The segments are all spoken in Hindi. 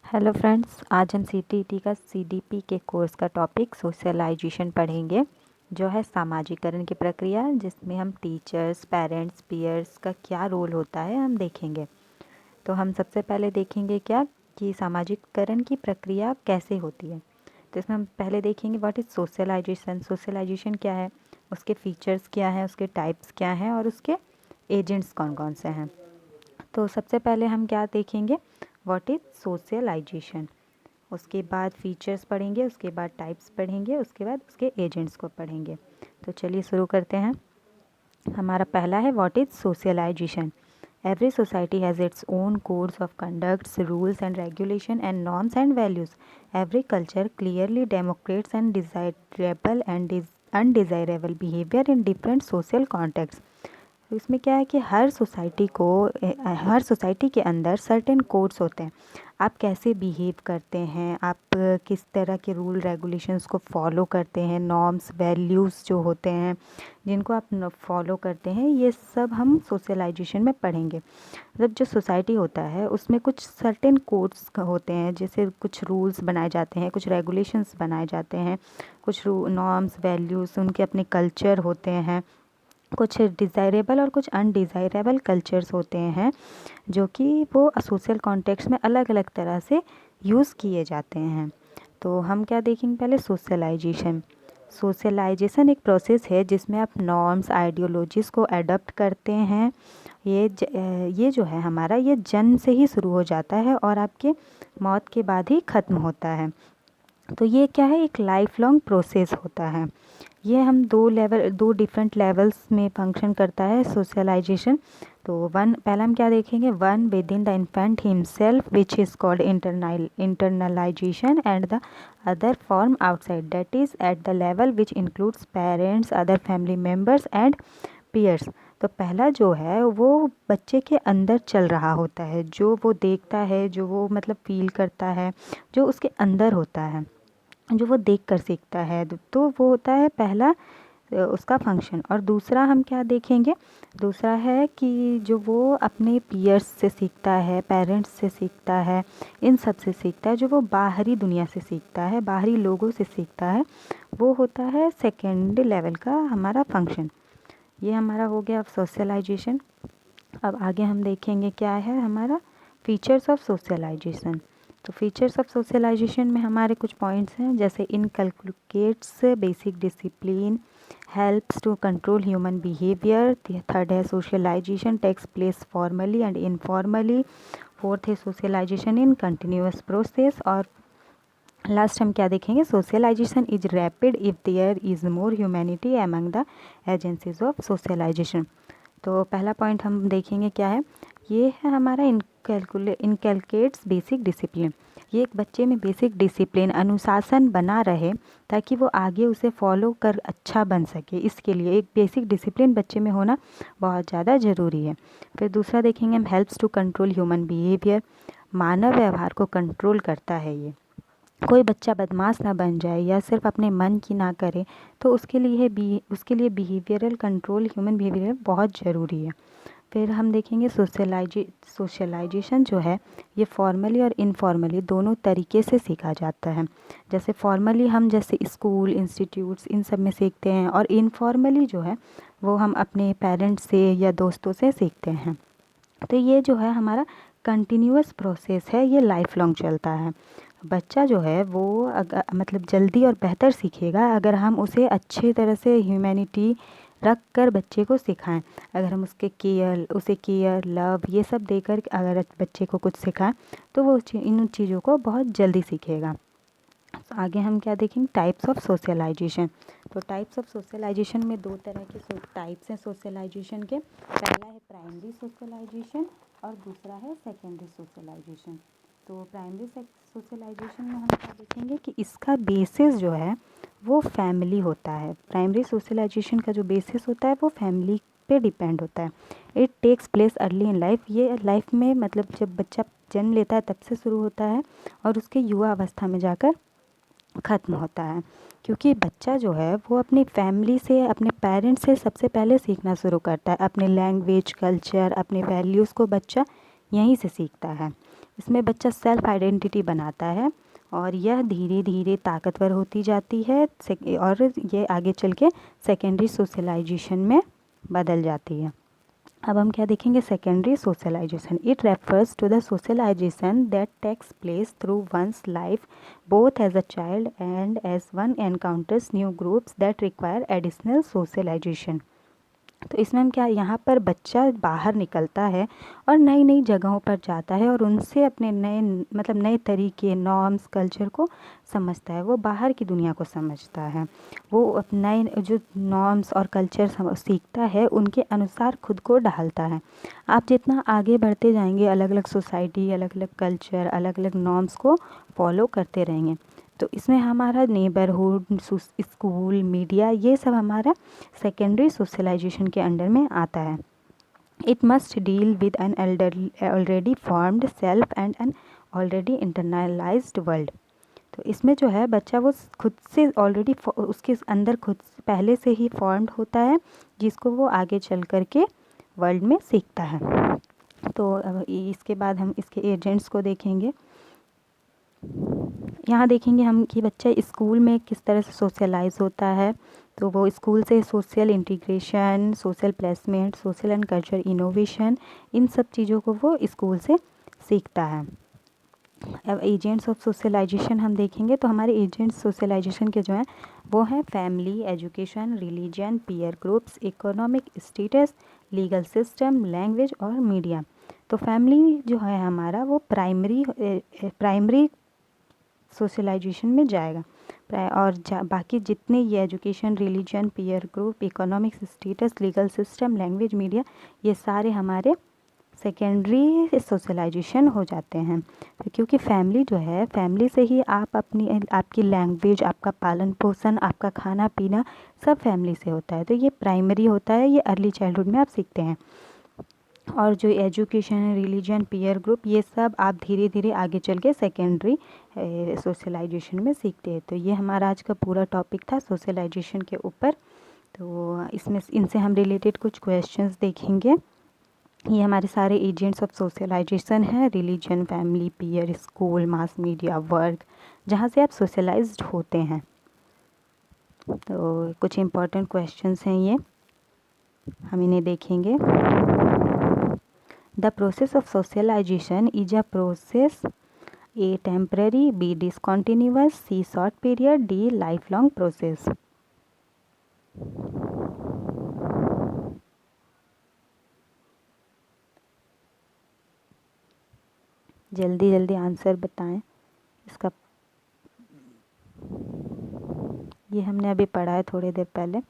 हेलो फ्रेंड्स, आज हम सीटीईटी का सीडीपी के कोर्स का टॉपिक सोशलाइजेशन पढ़ेंगे, जो है सामाजिकरण की प्रक्रिया, जिसमें हम टीचर्स, पेरेंट्स, पीयर्स का क्या रोल होता है हम देखेंगे। तो हम सबसे पहले देखेंगे क्या कि सामाजिकरण की प्रक्रिया कैसे होती है। तो इसमें हम पहले देखेंगे व्हाट इज़ सोशलाइजेशन। सोशलाइजेशन क्या है, उसके फीचर्स क्या हैं, उसके टाइप्स क्या हैं और उसके एजेंट्स कौन कौन से हैं। तो सबसे पहले हम क्या देखेंगे, व्हाट इज़ सोशलाइजेशन। उसके बाद फीचर्स पढ़ेंगे, उसके बाद टाइप्स पढ़ेंगे, उसके बाद उसके एजेंट्स को पढ़ेंगे। तो चलिए शुरू करते हैं। हमारा पहला है what is socialisation. Every society has its own codes of conducts, rules and regulation and norms and values. Every culture clearly democrats and desirable and undesirable behaviour in different social context. तो इसमें क्या है कि हर सोसाइटी के अंदर सर्टेन कोड्स होते हैं। आप कैसे बिहेव करते हैं, आप किस तरह के रूल रेगुलेशंस को फॉलो करते हैं, नॉर्म्स वैल्यूज़ जो होते हैं जिनको आप फॉलो करते हैं, ये सब हम सोशलाइजेशन में पढ़ेंगे। मतलब जो सोसाइटी होता है उसमें कुछ सर्टेन कोड्स होते हैं, जैसे कुछ रूल्स बनाए जाते हैं, कुछ रेगुलेशंस बनाए जाते हैं, कुछ नॉर्म्स वैल्यूज़, उनके अपने कल्चर होते हैं, कुछ डिज़ायरेबल और कुछ अनडिज़ायरेबल कल्चर्स होते हैं, जो कि वो सोशल कॉन्टेक्स्ट में अलग अलग तरह से यूज़ किए जाते हैं। तो हम क्या देखेंगे, पहले सोशलाइजेशन। सोशलाइजेशन एक प्रोसेस है जिसमें आप नॉर्म्स आइडियोलॉजीज़ को अडॉप्ट करते हैं। ये जो है हमारा, ये जन्म से ही शुरू हो जाता है और आपके मौत के बाद ही ख़त्म होता है। तो ये क्या है, एक लाइफ लॉन्ग प्रोसेस होता है। ये हम दो डिफरेंट लेवल्स में फंक्शन करता है सोशलाइजेशन। तो वन, पहला हम क्या देखेंगे, one within the infant himself which is called internalisation and the other form outside, that is at the level which includes parents, other family members and peers. तो पहला जो है वो बच्चे के अंदर चल रहा होता है, जो वो देखता है, जो वो मतलब फील करता है, जो उसके अंदर होता है, जो वो देख कर सीखता है। तो वो होता है पहला उसका फंक्शन। और दूसरा हम क्या देखेंगे, दूसरा है कि जो वो अपने पीयर्स से सीखता है, पेरेंट्स से सीखता है, इन सब से सीखता है, जो वो बाहरी दुनिया से सीखता है, बाहरी लोगों से सीखता है, वो होता है सेकेंड लेवल का हमारा फंक्शन। ये हमारा हो गया सोशलाइजेशन। अब आगे हम देखेंगे क्या है हमारा फीचर्स ऑफ सोशलाइजेशन। तो फीचर्स ऑफ सोशलाइजेशन में हमारे कुछ पॉइंट्स हैं, जैसे inculcates basic discipline, helps to control human behaviour. Third है socialisation takes place formally and informally. Fourth है सोशलाइजेशन इन कंटिन्यूस प्रोसेस। और लास्ट हम क्या देखेंगे, socialisation is rapid if there is more humanity among the agencies of socialisation. तो पहला पॉइंट हम देखेंगे क्या है, ये है हमारा इनकलकेट्स बेसिक डिसिप्लिन। ये एक बच्चे में बेसिक डिसिप्लिन, अनुशासन बना रहे, ताकि वो आगे उसे फॉलो कर अच्छा बन सके। इसके लिए एक बेसिक डिसिप्लिन बच्चे में होना बहुत ज़्यादा ज़रूरी है। फिर दूसरा देखेंगे हम, helps to control human behaviour. मानव व्यवहार को कंट्रोल करता है ये। कोई बच्चा बदमाश ना बन जाए या सिर्फ अपने मन की ना करे, तो उसके लिए बिहेवियरल कंट्रोल, ह्यूमन बिहेवियर बहुत ज़रूरी है। फिर हम देखेंगे सोशलाइजेशन जो है, ये फॉर्मली और इनफॉर्मली दोनों तरीके से सीखा जाता है। जैसे फॉर्मली हम जैसे स्कूल, इंस्टीट्यूट्स, इन सब में सीखते हैं, और इनफॉर्मली जो है वो हम अपने पेरेंट्स से या दोस्तों से सीखते हैं। तो ये जो है हमारा कंटिन्यूअस प्रोसेस है, ये लाइफ लॉन्ग चलता है। बच्चा जो है वो अगर मतलब जल्दी और बेहतर सीखेगा अगर हम उसे अच्छी तरह से ह्यूमैनिटी रख कर बच्चे को सिखाएं। अगर हम उसे केयर लव ये सब देकर अगर बच्चे को कुछ सिखाएं, तो वो इन चीज़ों को बहुत जल्दी सीखेगा। तो आगे हम क्या देखेंगे, टाइप्स ऑफ सोशलाइजेशन। तो टाइप्स ऑफ सोशलाइजेशन में दो तरह के टाइप्स हैं सोशलाइजेशन के। पहला है प्राइमरी सोशलाइजेशन और दूसरा है सेकेंडरी सोशलाइजेशन। तो प्राइमरी सोशलाइजेशन में हम क्या देखेंगे कि इसका बेसिस जो है वो फैमिली होता है। प्राइमरी सोशलाइजेशन का जो बेसिस होता है वो फैमिली पे डिपेंड होता है। It takes place early in life. ये लाइफ में मतलब जब बच्चा जन्म लेता है तब से शुरू होता है और उसके युवा अवस्था में जाकर ख़त्म होता है। क्योंकि बच्चा जो है वो अपनी फैमिली से, अपने पेरेंट्स से सबसे पहले सीखना शुरू करता है। अपने लैंग्वेज, कल्चर, अपने वैल्यूज़ को बच्चा यहीं से सीखता है। इसमें बच्चा सेल्फ आइडेंटिटी बनाता है और यह धीरे धीरे ताकतवर होती जाती है और ये आगे चल के सेकेंडरी सोशलाइजेशन में बदल जाती है। अब हम क्या देखेंगे, secondary socialisation. It refers to the socialisation that takes place through one's life both as a child and as one encounters new groups that require additional socialisation. तो इसमें हम क्या, यहाँ पर बच्चा बाहर निकलता है और नई नई जगहों पर जाता है और उनसे अपने नए मतलब नए तरीके, नॉर्म्स, कल्चर को समझता है। वो बाहर की दुनिया को समझता है, वो नए जो नॉर्म्स और कल्चर सीखता है उनके अनुसार खुद को ढालता है। आप जितना आगे बढ़ते जाएंगे अलग अलग सोसाइटी, अलग अलग कल्चर, अलग अलग नॉर्म्स को फॉलो करते रहेंगे। तो इसमें हमारा नेबरहुड, स्कूल, मीडिया, ये सब हमारा सेकेंडरी सोशलाइजेशन के अंडर में आता है। It must deal with an already formed self and an already internalised world. तो इसमें जो है बच्चा वो खुद से ऑलरेडी उसके अंदर खुद पहले से ही फॉर्म्ड होता है, जिसको वो आगे चल कर के वर्ल्ड में सीखता है। तो अब इसके बाद हम इसके एजेंट्स को देखेंगे। यहाँ देखेंगे हम कि बच्चा स्कूल में किस तरह से सोशलाइज होता है। तो वो स्कूल से social integration, social placement, social and culture innovation, इन सब चीज़ों को वो स्कूल से सीखता है। अब एजेंट्स ऑफ सोशलाइजेशन हम देखेंगे तो हमारे एजेंट्स सोशलाइजेशन के जो हैं वो हैं family, education, religion, peer groups, economic status, legal system, language और मीडिया। तो फैमिली जो है हमारा वो प्राइमरी सोशलाइजेशन में जाएगा और बाकी जितने ये education, religion, peer group, economic status, legal system, language, media, ये सारे हमारे सेकेंडरी सोशलाइजेशन हो जाते हैं। तो क्योंकि फैमिली जो है, फैमिली से ही आप आपकी लैंग्वेज, आपका पालन पोषण, आपका खाना पीना सब फैमिली से होता है। तो ये प्राइमरी होता है, ये अर्ली चाइल्डहुड में आप सीखते हैं। और जो एजुकेशन, रिलीजन, पीयर ग्रुप, ये सब आप धीरे धीरे आगे चल के सेकेंडरी सोशलाइजेशन में सीखते हैं। तो ये हमारा आज का पूरा टॉपिक था सोशलाइजेशन के ऊपर। तो इसमें इनसे हम रिलेटेड कुछ क्वेश्चंस देखेंगे। ये हमारे सारे एजेंट्स ऑफ सोशलाइजेशन हैं, religion, family, peer, school, mass media, work, जहाँ से आप सोशलाइज्ड होते हैं। तो कुछ इम्पॉर्टेंट क्वेश्चंस हैं ये, हम इन्हें देखेंगे। The process of socialization is a process, A temporary, B discontinuous, C short period, D lifelong process. जल्दी जल्दी आंसर बताएं इसका। ये हमने अभी पढ़ा है थोड़ी देर पहले।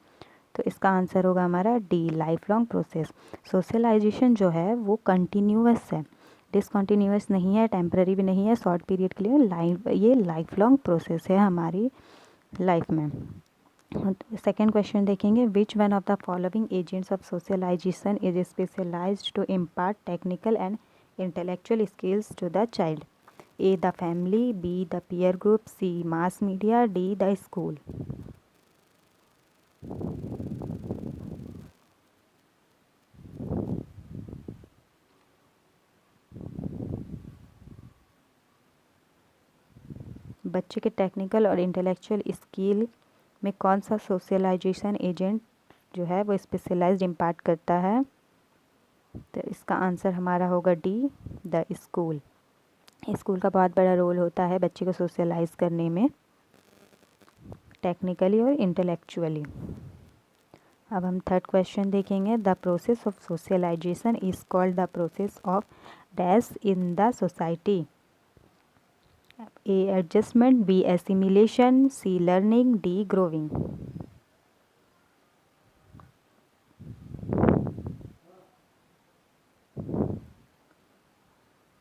तो इसका आंसर होगा हमारा D, lifelong process. Socialisation जो है वो कंटिन्यूअस है, डिसकंटिन्यूअस नहीं है, टेम्पररी भी नहीं है, शॉर्ट पीरियड के लिए ये लाइफ लॉन्ग प्रोसेस है हमारी लाइफ में। सेकेंड क्वेश्चन देखेंगे, which one of the following agents of socialisation is specialised to impart technical and intellectual skills to the child? A the family, B the peer group, C mass media, D the school. बच्चे के टेक्निकल और इंटेलेक्चुअल स्किल में कौन सा सोशलाइजेशन एजेंट जो है वो स्पेशलाइज्ड इम्पार्ट करता है? तो इसका आंसर हमारा होगा डी, द स्कूल। स्कूल का बहुत बड़ा रोल होता है बच्चे को सोशलाइज करने में, टेक्निकली और इंटेलेक्चुअली। अब हम थर्ड क्वेश्चन देखेंगे, the process of socialisation is called the process of dash in the society? A adjustment, B assimilation, C learning, D growing.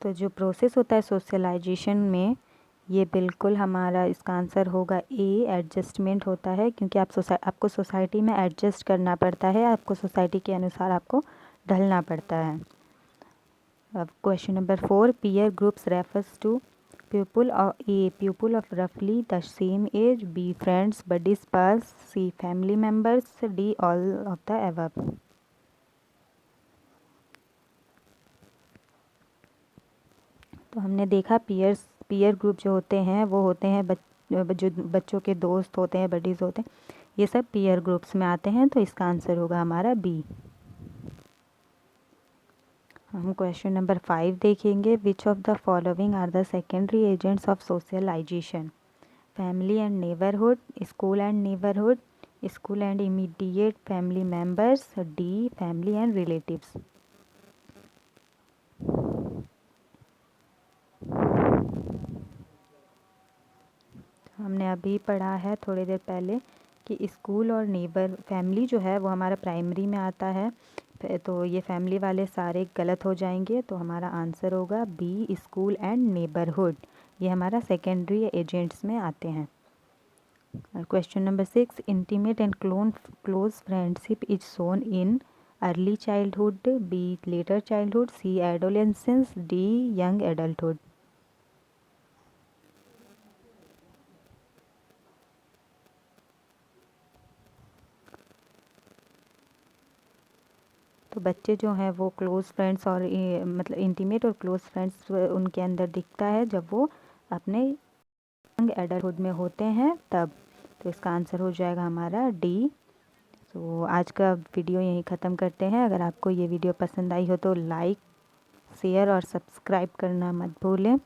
तो जो प्रोसेस होता है सोशलाइजेशन में, ये बिल्कुल हमारा इसका आंसर होगा ए, एडजस्टमेंट होता है, क्योंकि आपको सोसाइटी में एडजस्ट करना पड़ता है, आपको सोसाइटी के अनुसार आपको ढलना पड़ता है। अब question number 4, peer groups refers to people of रफली the same age, B friends, buddies, pals, C family members, D all of the above. तो हमने देखा पीयर ग्रुप जो होते हैं वो होते हैं जो बच्चों के दोस्त होते हैं, बडीज़ होते हैं, ये सब पीयर ग्रुप्स में आते हैं। तो इसका आंसर होगा हमारा बी। हम क्वेश्चन नंबर 5 देखेंगे। Which of the following are the secondary agents of socialisation? Family and neighbourhood, school and neighbourhood, school and immediate family members, D family and relatives. हमने अभी पढ़ा है थोड़ी देर पहले कि स्कूल और नेबर फैमिली जो है वो हमारा प्राइमरी में आता है, तो ये फैमिली वाले सारे गलत हो जाएंगे। तो हमारा आंसर होगा बी स्कूल एंड नेबरहुड, ये हमारा सेकेंडरी एजेंट्स में आते हैं। Question number 6, intimate and close friendship is shown in early childhood, B later childhood, C adolescence, D young adulthood. तो बच्चे जो हैं वो क्लोज़ फ्रेंड्स और मतलब इंटीमेट और क्लोज़ फ्रेंड्स उनके अंदर दिखता है जब वो अपने यंग एडल्टहुड में होते हैं तब। तो इसका आंसर हो जाएगा हमारा डी। तो आज का वीडियो यहीं ख़त्म करते हैं। अगर आपको ये वीडियो पसंद आई हो तो लाइक, शेयर और सब्सक्राइब करना मत भूलें।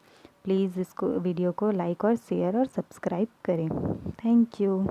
प्लीज़ इसको वीडियो को लाइक और शेयर और सब्सक्राइब करें। Thank you.